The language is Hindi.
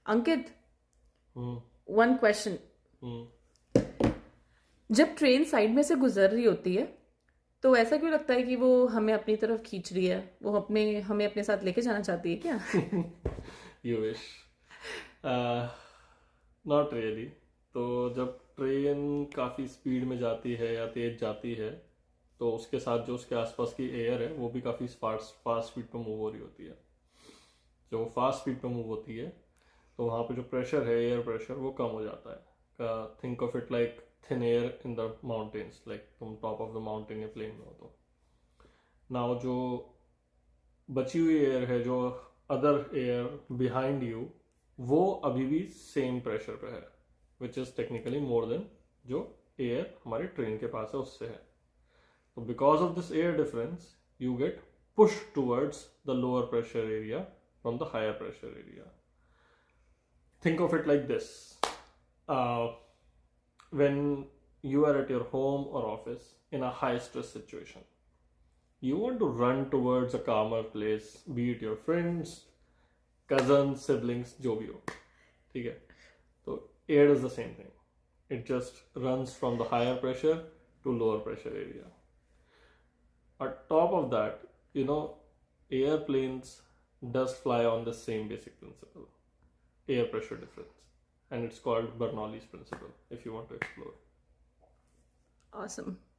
अंकित, हम्म। One question. हम्म। जब ट्रेन साइड में से गुजर रही होती है तो ऐसा क्यों लगता है कि वो हमें अपनी तरफ खींच रही है? वो हमें अपने साथ लेके जाना चाहती है क्या? You wish. Not really. तो जब ट्रेन काफ़ी स्पीड में जाती है या तेज जाती है, तो उसके साथ जो उसके आसपास की एयर है वो भी काफ़ी फास्ट फास्ट स्पीड पे मूव हो रही होती है। जब वो फास्ट स्पीड पे मूव होती है तो वहाँ पे जो प्रेशर है, एयर प्रेशर, वो कम हो जाता है। Think of it like thin air in the mountains, like तुम टॉप ऑफ द माउंटेन या प्लेन में हो तो नाउ जो बची हुई एयर है, जो अदर एयर बिहाइंड यू, वो अभी भी सेम प्रेशर पे है, which is technically more than जो एयर हमारे ट्रेन के पास है उससे है। तो because of this air difference you get push towards the lower pressure area from the higher pressure area. Think of it like this, when you are at your home or office in a high stress situation, you want to run towards a calmer place, be it your friends, cousins, siblings, जो भी हो, ठीक है? तो air is the same thing. It just runs from the higher pressure to lower pressure area. On top of that, you know, airplanes does fly on the same basic principle, air pressure difference, and it's called Bernoulli's principle if you want to explore. Awesome.